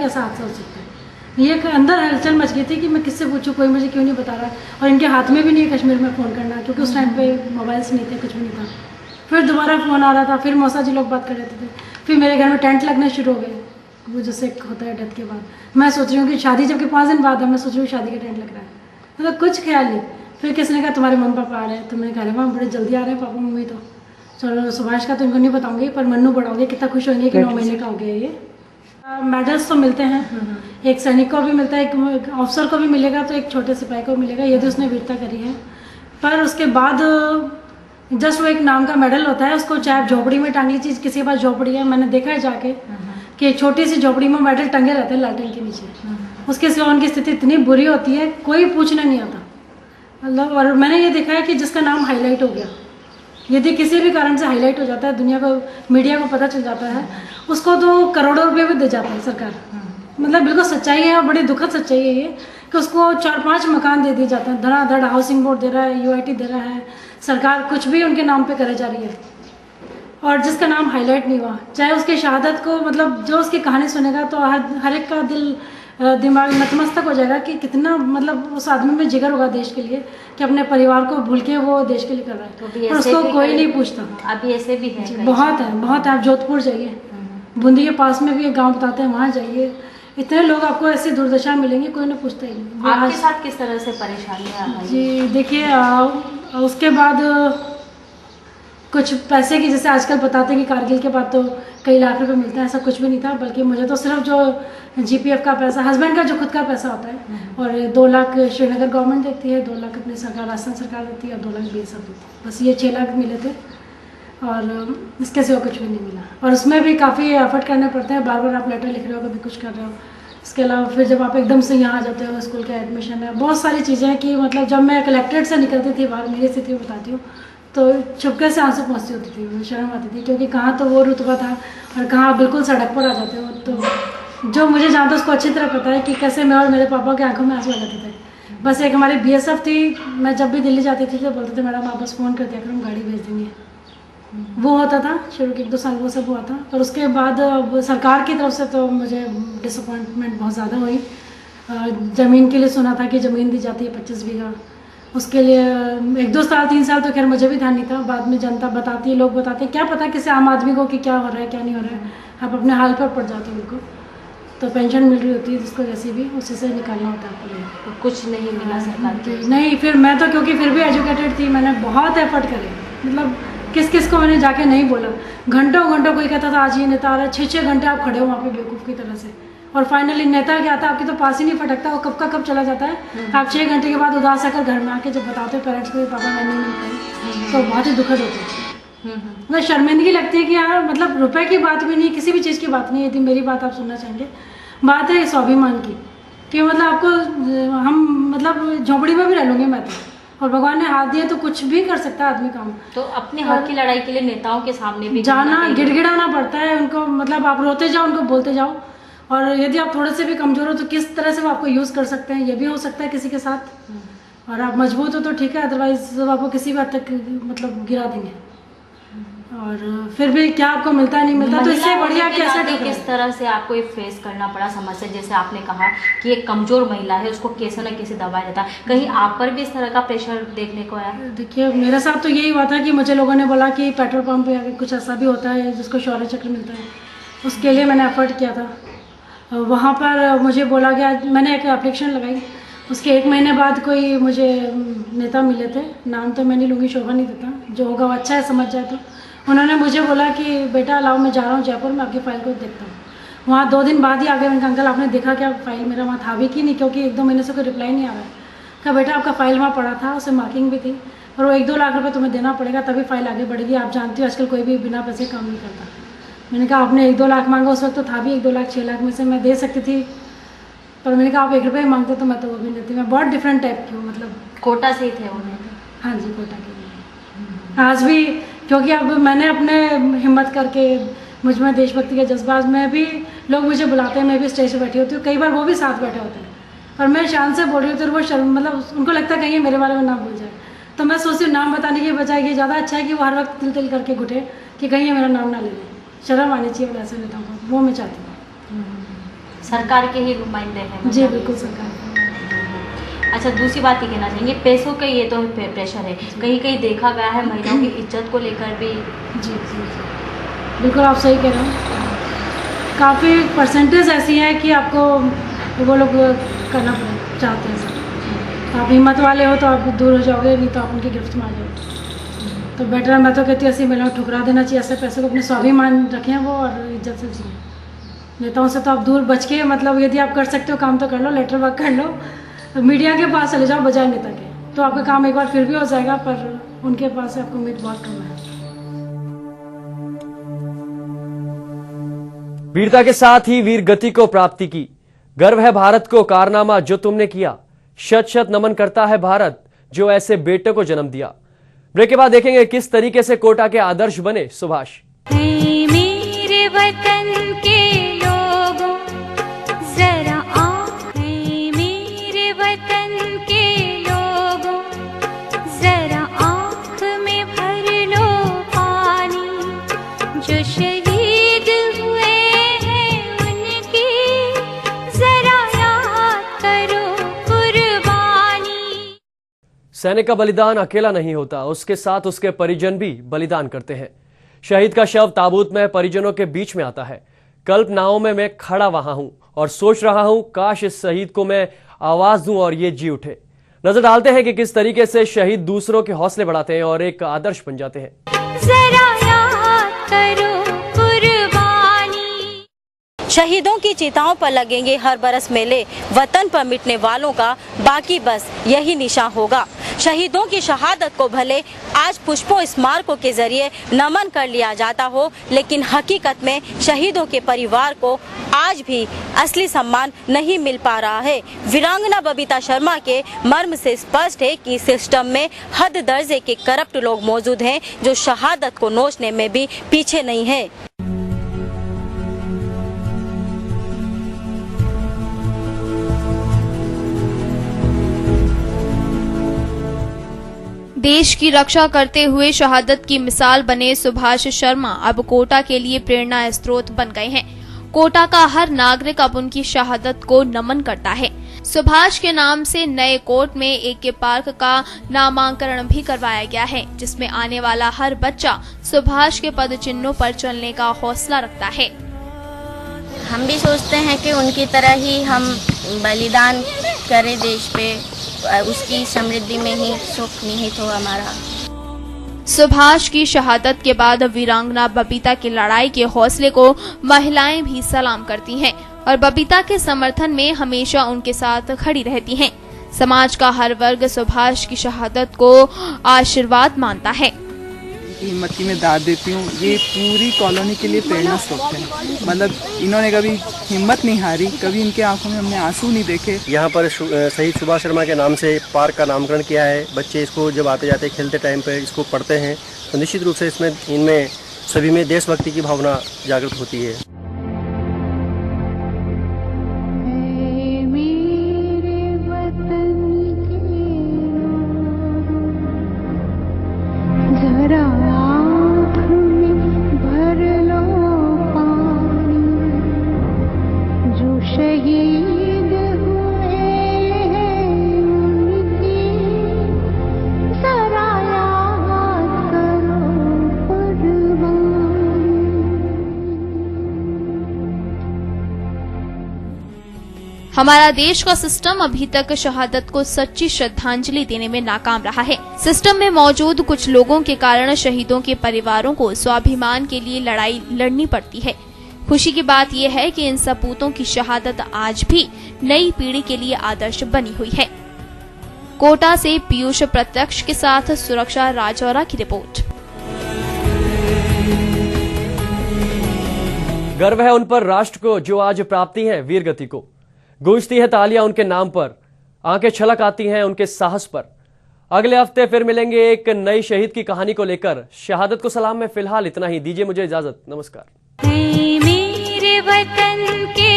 कैसा हादसा हो सकता है। ये अंदर हलचल मच गई थी कि मैं किससे पूछूं, कोई मुझे क्यों नहीं बता रहा। और इनके हाथ में भी नहीं है कश्मीर में फ़ोन करना, क्योंकि उस टाइम पे मोबाइल्स नहीं थे, कुछ भी नहीं था। फिर दोबारा फ़ोन आ रहा था, फिर मौसा जी लोग बात कर रहे थे। फिर मेरे घर में टेंट लगने शुरू हो गए, वो जैसे होता है डेथ के बाद। मैं सोच रही हूँ कि शादी जबकि 5 दिन बाद है, मैं सोच रही हूँ शादी का टेंट लग रहा है, मतलब कुछ ख्याल नहीं। फिर किसी ने कहा तुम्हारे मम्मी पापा आ रहे हैं, तो मैंने कहा वहाँ बड़े जल्दी आ रहे हैं पापा मम्मी। तो चलो सुभाष का तो इनको नहीं बताऊंगी, पर मन्नू बड़ा हो गया, कितना खुश होंगे कि 9 महीने का हो गया ये। मेडल्स तो मिलते हैं, एक सैनिक को भी मिलता है, एक ऑफिसर को भी मिलेगा, तो एक छोटे सिपाही को मिलेगा यदि उसने वीरता करी है। पर उसके बाद जस्ट वो एक नाम का मेडल होता है, उसको चाहे आप झोपड़ी में टांग लीजिए, किसी के पास झोपड़ी है, मैंने देखा है जाके कि छोटी सी झोपड़ी में मेडल टंगे रहते हैं लालटेन के नीचे। उसके सिवा उनकी स्थिति इतनी बुरी होती है, कोई पूछना नहीं आता मतलब। और मैंने ये देखा है कि जिसका नाम हाईलाइट हो गया, यदि किसी भी कारण से हाईलाइट हो जाता है, दुनिया को, मीडिया को पता चल जाता है, उसको तो करोड़ों रुपए भी दे जाता है सरकार। मतलब बिल्कुल सच्चाई है, और बड़ी दुखद सच्चाई है ये, कि उसको 4-5 मकान दे दिए जाते हैं धड़ाधड़। हाउसिंग बोर्ड दे रहा है, UIT दे रहा है, सरकार कुछ भी उनके नाम पे करे जा रही है। और जिसका नाम हाईलाइट नहीं हुआ, चाहे उसकी शहादत को, मतलब जो उसकी कहानी सुनेगा तो हर एक का दिमाग नतमस्तक हो जाएगा कि कितना मतलब उस आदमी में जिगर होगा देश के लिए, कि अपने परिवार को भूल के वो देश के लिए कर रहा है, और उसको कोई नहीं पूछता। अभी ऐसे भी है, बहुत है, बहुत है। आप जोधपुर जाइए, बूंदी के पास में भी एक गांव बताते हैं, वहाँ जाइए, इतने लोग आपको ऐसी दुर्दशा मिलेंगे, कोई ना पूछता ही नहीं। आपके साथ किस तरह से परेशानियाँ आई? जी देखिए, उसके बाद कुछ पैसे की, जैसे आजकल बताते हैं कि कारगिल के बाद तो कई लाख रुपए मिलते हैं, ऐसा कुछ भी नहीं था। बल्कि मुझे तो सिर्फ जो GPF का पैसा, हस्बैंड का जो खुद का पैसा होता है, और 2 लाख श्रीनगर गवर्नमेंट देती है, 2 लाख अपनी सरकार, राजस्थान सरकार देती है, और 2 लाख BSF देती है। बस ये 6 लाख मिले थे, और इसके सिवा कुछ भी नहीं मिला। और उसमें भी काफ़ी एफर्ट करने पड़ते हैं, बार बार आप लेटर लिख रहे हो, कभी कुछ कर रहे हो। इसके अलावा फिर जब आप एकदम से यहाँ आ जाते हो, स्कूल का एडमिशन है, बहुत सारी चीज़ें कि मतलब जब मैं कलेक्ट्रेट से निकलती थी बाहर, मेरी स्थिति बताती हूँ, तो चुपके से आंसू पहुँचती होती थी, शर्म आती थी, क्योंकि कहाँ तो वो रुतबा था और कहाँ आप बिल्कुल सड़क पर आ जाते हो। तो जो मुझे जानता उसको अच्छी तरह पता है कि कैसे मैं और मेरे पापा की आंखों में आंसू आ जाते थे। बस एक हमारी BSF थी, मैं जब भी दिल्ली जाती थी तो बोलते थे मैडम आप बस फ़ोन कर दिया करो, हम गाड़ी भेज देंगे। वो होता था शुरू के 1-2 साल, वो सब हुआ था। पर उसके बाद अब सरकार की तरफ से तो मुझे डिसअपॉइंटमेंट बहुत ज़्यादा हुई। ज़मीन के लिए सुना था कि ज़मीन दी जाती है 25 बीघा, उसके लिए 1-2 साल 3 साल तो खैर मुझे भी ध्यान नहीं था। बाद में जनता बताती है, लोग बताते हैं, क्या पता किसी आम आदमी को कि क्या हो रहा है क्या नहीं हो रहा है, आप अपने हाल पर पड़ जाते हो। उनको तो पेंशन मिल रही होती है जिसको जैसी भी, उसी से निकालना होता है आपको। तो कुछ नहीं मिला सरकार की? नहीं, फिर मैं तो क्योंकि फिर भी एजुकेटेड थी, मैंने बहुत एफर्ट करे, मतलब किस किस को मैंने जाके नहीं बोला। घंटों घंटों कोई कहता था आज ये नेता आ रहा है, 6-6 घंटे आप खड़े हो वहाँ पे बेवकूफ़ की तरह से, और फाइनली नेता क्या आता है आपकी तो पास ही नहीं फटकता, वो कब का कब चला जाता है। आप 6 घंटे के बाद उदास आकर घर में आके जब बताते हो पेरेंट्स को पापा मैं नहीं मिल पाई, तो बहुत ही दुखद होता है। मतलब शर्मिंदगी लगती है कि यार, मतलब रुपए की बात भी नहीं, किसी भी चीज़ की बात नहीं, यदि मेरी बात आप सुनना चाहेंगे, बात है स्वाभिमान की, कि मतलब आपको हम मतलब झोपड़ी में भी रह लूँगी मैं तो, और भगवान ने हाथ दिया तो कुछ भी कर सकता है आदमी काम। तो अपने हक की लड़ाई के लिए नेताओं के सामने भी जाना, गिड़गिड़ाना पड़ता है उनको, मतलब आप रोते जाओ, उनको बोलते जाओ, और यदि आप थोड़े से भी कमज़ोर हो तो किस तरह से वो आपको यूज़ कर सकते हैं, ये भी हो सकता है किसी के साथ। और आप मजबूत हो तो ठीक है, अदरवाइज आपको किसी भी हद तक मतलब गिरा देंगे। और फिर भी क्या आपको मिलता नहीं मिलता, तो इससे बढ़िया कैसे किस तरह से आपको ये फेस करना पड़ा समस्या? जैसे आपने कहा कि एक कमजोर महिला है, उसको कैसे न कैसे दबाया जाता है, कहीं आप पर भी इस तरह का प्रेशर देखने को आया? देखिए मेरे साथ तो यही हुआ था कि मुझे लोगों ने बोला कि पेट्रोल पंप पे आगे कुछ ऐसा भी होता है जिसको शौर्य चक्र मिलता है, उसके लिए मैंने एफर्ट किया था। वहाँ पर मुझे बोला गया, मैंने एक एप्लीकेशन लगाई, उसके 1 महीने बाद कोई मुझे नेता मिले थे, नाम तो मैं नहीं लूँगी, शोभा नहीं देता, जो होगा वो अच्छा है समझ जाए। तो उन्होंने मुझे बोला कि बेटा लाओ मैं जा रहा हूँ जयपुर में, आपकी फ़ाइल को देखता हूँ। वहाँ 2 दिन बाद ही आ गए। मैंने कहा अंकल आपने देखा क्या फ़ाइल मेरा वहाँ था भी कि नहीं, क्योंकि 1-2 महीने से कोई रिप्लाई नहीं आ रहा है। कहा बेटा आपका फ़ाइल वहाँ पड़ा था, उसे मार्किंग भी थी, और वो 1-2 लाख रुपये तुम्हें देना पड़ेगा तभी फ़ाइल आगे बढ़ेगी, आप जानती हो आजकल कोई भी बिना पैसे काम नहीं करता। मैंने कहा आपने 1-2 लाख मांगा, उस वक्त तो था भी 1-2 लाख, 6 लाख में से मैं दे सकती थी, पर मैंने कहा आप 1 रुपये मांगते तो मैं तो वो भी नहीं देती। मैं बहुत डिफरेंट टाइप की हूँ, मतलब कोटा से ही थे उन्हें? हाँ जी, कोटा के लिए। आज भी क्योंकि अब मैंने अपने हिम्मत करके, मुझ में देशभक्ति के जज्बात में भी, लोग मुझे बुलाते हैं, मैं भी स्टेज पर बैठी होती हूँ, कई बार वो भी साथ बैठे होते हैं, और मैं शान से बोल रही होती हूँ, वो शर्म, मतलब उनको लगता है कहीं मेरे बारे में ना भूल जाए। तो मैं सोचती हूँ नाम बताने की बजाय ये ज़्यादा अच्छा है कि वो हर वक्त तिल तिल करके घुटे कि कहीं ये मेरा नाम ना ले लें, शर्म आनी चाहिए वैसे नेताओं को, वो मैं चाहती हूँ। सरकार के ही नुमाइंदे हैं जी मतलब। बिल्कुल सरकार। अच्छा, दूसरी बात ये कहना चाहेंगे, पैसों का ये तो प्रेशर है, कहीं कहीं देखा गया है महिलाओं की इज्जत को लेकर भी। जी जी जी बिल्कुल आप सही कह रहे हैं। काफ़ी परसेंटेज ऐसी है कि आपको वो लोग करना चाहते हैं सर। तो आप हिम्मत वाले हो तो आप दूर हो जाओगे, नहीं तो आप उनकी गिरफ्त में आ जाओगे। तो बेटर है, मैं तो कहती हूँ ऐसी महिलाओं को ठुकरा देना चाहिए। ऐसे पैसे को अपने स्वाभिमान रखें वो और इज्जत से जिए। नेताओं से तो आप दूर बच के, मतलब यदि आप कर सकते हो काम तो कर लो, लेटर वर्क कर लो, मीडिया के पास चले जाओ बजाय नेता के, तो आपका काम एक बार फिर भी हो जाएगा। पर उनके पास से आपको उम्मीद बहुत कम है। वीरता के साथ ही वीर गति को प्राप्ति की। गर्व है भारत को कारनामा जो तुमने किया। शत शत नमन करता है भारत जो ऐसे बेटे को जन्म दिया। ब्रेक के बाद देखेंगे किस तरीके से कोटा के आदर्श बने सुभाष। मेरे वतन के लोगों जरा आँखें, मेरे वतन के लोगों जरा आँख में भर लो पानी। जो शहीद हुए हैं उनकी जरा याद करो कुर्बानी। सैनिक का बलिदान अकेला नहीं होता, उसके साथ उसके परिजन भी बलिदान करते हैं। शहीद का शव ताबूत में परिजनों के बीच में आता है। कल्पनाओं में मैं खड़ा वहां हूं और सोच रहा हूं काश इस शहीद को मैं आवाज दूं और ये जी उठे। नजर डालते हैं कि किस तरीके से शहीद दूसरों के हौसले बढ़ाते हैं और एक आदर्श बन जाते हैं। जरा याद करो कुर्बानी। शहीदों की चिताओं पर लगेंगे हर बरस मेले। वतन पर मिटने वालों का बाकी बस यही निशान होगा। शहीदों की शहादत को भले आज पुष्पों स्मारकों के जरिए नमन कर लिया जाता हो, लेकिन हकीकत में शहीदों के परिवार को आज भी असली सम्मान नहीं मिल पा रहा है। वीरांगना बबीता शर्मा के मर्म से स्पष्ट है कि सिस्टम में हद दर्जे के करप्ट लोग मौजूद हैं जो शहादत को नोचने में भी पीछे नहीं है। देश की रक्षा करते हुए शहादत की मिसाल बने सुभाष शर्मा अब कोटा के लिए प्रेरणा स्रोत बन गए हैं। कोटा का हर नागरिक अब उनकी शहादत को नमन करता है। सुभाष के नाम से नए कोर्ट में AK पार्क का नामांकन भी करवाया गया है, जिसमें आने वाला हर बच्चा सुभाष के पद चिन्हों पर चलने का हौसला रखता है। हम भी सोचते हैं कि उनकी तरह ही हम बलिदान करें देश पे, उसकी समृद्धि में ही सुख निहित हो हमारा। सुभाष की शहादत के बाद वीरांगना बबीता की लड़ाई के हौसले को महिलाएं भी सलाम करती हैं और बबीता के समर्थन में हमेशा उनके साथ खड़ी रहती हैं। समाज का हर वर्ग सुभाष की शहादत को आशीर्वाद मानता है। हिम्मत की मैं दाद देती हूँ। ये पूरी कॉलोनी के लिए प्रेरणा स्रोत है। मतलब इन्होंने कभी हिम्मत नहीं हारी, कभी इनके आंखों में हमने आंसू नहीं देखे। यहाँ पर शहीद सुभाष शर्मा के नाम से पार्क का नामकरण किया है। बच्चे इसको जब आते जाते खेलते टाइम पे इसको पढ़ते हैं तो निश्चित रूप से इसमें इनमें सभी में देशभक्ति की भावना जागृत होती है। हमारा देश का सिस्टम अभी तक शहादत को सच्ची श्रद्धांजलि देने में नाकाम रहा है। सिस्टम में मौजूद कुछ लोगों के कारण शहीदों के परिवारों को स्वाभिमान के लिए लड़ाई लड़नी पड़ती है। खुशी की बात यह है कि इन सपूतों की शहादत आज भी नई पीढ़ी के लिए आदर्श बनी हुई है। कोटा से पीयूष प्रत्यक्ष के साथ सुरक्षा राजौरा की रिपोर्ट। गर्व है उन पर राष्ट्र को जो आज प्राप्ति है वीर गति को। गूंजती है तालियां उनके नाम पर, आंखें छलक आती हैं उनके साहस पर। अगले हफ्ते फिर मिलेंगे एक नई शहीद की कहानी को लेकर। शहादत को सलाम में फिलहाल इतना ही। दीजिए मुझे इजाजत। नमस्कार। मेरे वतन के